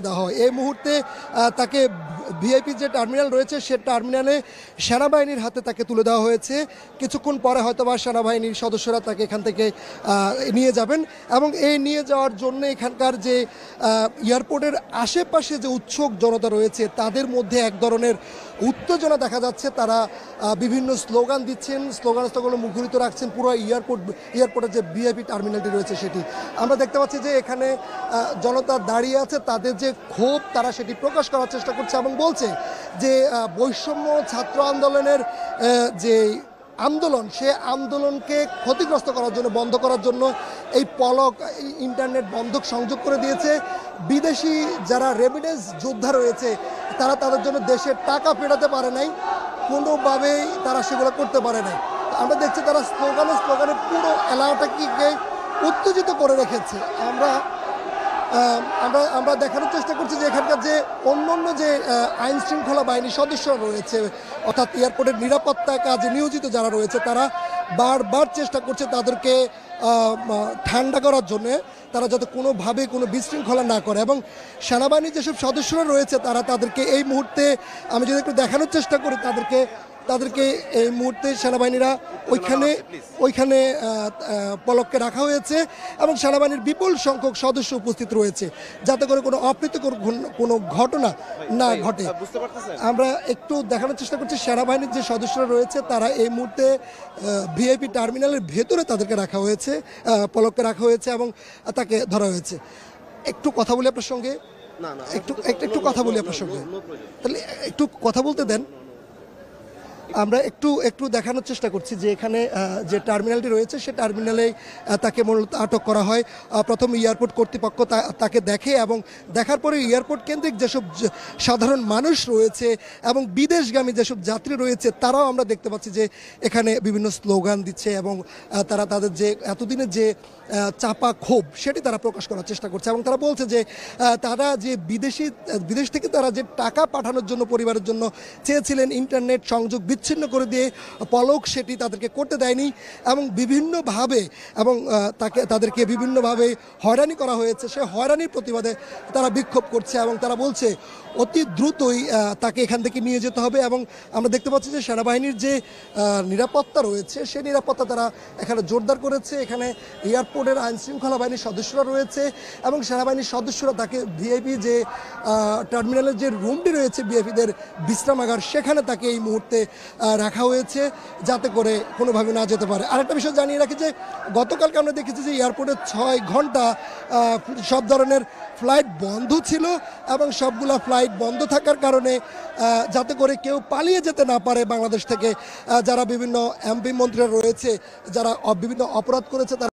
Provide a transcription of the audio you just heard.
দেওয়া হয় এই মুহূর্তে তাকে ভিআইপি যে টার্মিনাল রয়েছে সে টার্মিনালে সেনাবাহিনীর হাতে তাকে তুলে দেওয়া হয়েছে। কিছুক্ষণ পরে হয়তোবা সেনাবাহিনীর সদস্যরা তাকে এখান থেকে নিয়ে যাবেন এবং এই নিয়ে যাওয়ার জন্য এখানকার যে এয়ারপোর্টের আশেপাশে যে উৎসুক জনতা রয়েছে তাদের মধ্যে এক ধরনের উত্তেজনা দেখা যাচ্ছে। তারা বিভিন্ন স্লোগান দিচ্ছেন, স্লোগানগুলো মুখরিত রাখছেন পুরো এয়ারপোর্টের যে ভিআইপি টার্মিনালটি রয়েছে সেটি। আমরা দেখতে পাচ্ছি যে এখানে জনতা দাঁড়িয়ে আছে, তাদের যে ক্ষোভ তারা সেটি প্রকাশ করার চেষ্টা করছে এবং বলছে যে বৈষম্য ছাত্র আন্দোলনের যে আন্দোলন সে আন্দোলনকে ক্ষতিগ্রস্ত করার জন্য, বন্ধ করার জন্য এই পলক ইন্টারনেট বন্ধক সংযোগ করে দিয়েছে। বিদেশি যারা রেমিটেন্স যোদ্ধা রয়েছে তারা তাদের জন্য দেশের টাকা ফেরাতে পারে নাই, কোনোভাবেই তারা সেগুলো করতে পারে নাই। আমরা দেখছি তারা স্লোগানে পুরো এলাকাটাকে উত্তেজিত করে রেখেছে। আমরা দেখানোর চেষ্টা করছি যে এখানকার যে অন্য যে আইন শৃঙ্খলা বাহিনীর সদস্য রয়েছে, অর্থাৎ এয়ারপোর্টের নিরাপত্তা কাজে নিয়োজিত যারা রয়েছে তারা বারবার চেষ্টা করছে তাদেরকে ঠান্ডা করার জন্য, তারা যাতে কোনোভাবে কোনো বিশৃঙ্খলা না করে। এবং সেনাবাহিনীর যেসব সদস্যরা রয়েছে তাদেরকে এই মুহূর্তে আমি যদি একটু দেখানোর চেষ্টা করি তাদেরকে এই মুহূর্তে সেনাবাহিনীরা ওইখানে পলককে রাখা হয়েছে এবং সেনাবাহিনীর বিপুল সংখ্যক সদস্য উপস্থিত রয়েছে যাতে করে কোনো অপ্রীতিকর কোনো ঘটনা না ঘটে। আমরা একটু দেখানোর চেষ্টা করছি সেনাবাহিনীর যে সদস্যরা রয়েছে তারা এই মুহূর্তে ভিআইপি টার্মিনালের ভেতরে তাদেরকে রাখা হয়েছে, পলককে রাখা হয়েছে এবং তাকে ধরা হয়েছে। একটু কথা বলি আপনার সঙ্গে, একটু কথা বলি আপনার সঙ্গে, তাহলে একটু কথা বলতে দেন। আমরা একটু দেখানোর চেষ্টা করছি যে এখানে যে টার্মিনালটি রয়েছে সে টার্মিনালে তাকে মূলত আটক করা হয়। প্রথম এয়ারপোর্ট কর্তৃপক্ষ তাকে দেখে এবং দেখার পরে এয়ারপোর্ট কেন্দ্রিক যেসব সাধারণ মানুষ রয়েছে এবং বিদেশগামী যেসব যাত্রী রয়েছে তারাও আমরা দেখতে পাচ্ছি যে এখানে বিভিন্ন স্লোগান দিচ্ছে এবং তারা তাদের যে এতদিনের যে চাপা ক্ষোভ সেটি তারা প্রকাশ করার চেষ্টা করছে এবং তারা বলছে যে তারা যে বিদেশ থেকে তারা যে টাকা পাঠানোর জন্য পরিবারের জন্য চেয়েছিলেন, ইন্টারনেট সংযোগ বিচ্ছিন্ন করে দিয়ে পলক সেটি তাদেরকে করতে দেয়নি এবং বিভিন্নভাবে তাদেরকে বিভিন্নভাবে হয়রানি করা হয়েছে। সে হয়রানির প্রতিবাদে তারা বিক্ষোভ করছে এবং তারা বলছে অতি দ্রুতই তাকে এখান থেকে নিয়ে যেতে হবে। এবং আমরা দেখতে পাচ্ছি যে সেনাবাহিনীর যে নিরাপত্তা রয়েছে সেই নিরাপত্তা তারা এখানে জোরদার করেছে। এখানে এয়ারপোর্টের আইন শৃঙ্খলা বাহিনীর সদস্যরা রয়েছে এবং সেনাবাহিনীর সদস্যরা তাকে ভিআইপি যে টার্মিনালের যে রুমটি রয়েছে ভিআইপিদের বিশ্রামাগার সেখানে তাকে এই মুহূর্তে রাখা হয়েছে যাতে করে কোনোভাবে না যেতে পারে। আরেকটা বিষয় জানিয়ে রাখি যে গতকালকে আমরা দেখেছি যে এয়ারপোর্টে 6 ঘন্টা সব ধরনের ফ্লাইট বন্ধ ছিল এবং সবগুলা ফ্লাইট বন্ধ থাকার কারণে যাতে করে কেউ পালিয়ে যেতে না পারে বাংলাদেশ থেকে, যারা বিভিন্ন এমপি মন্ত্রীরা রয়েছে যারা বিভিন্ন অপরাধ করেছে তারা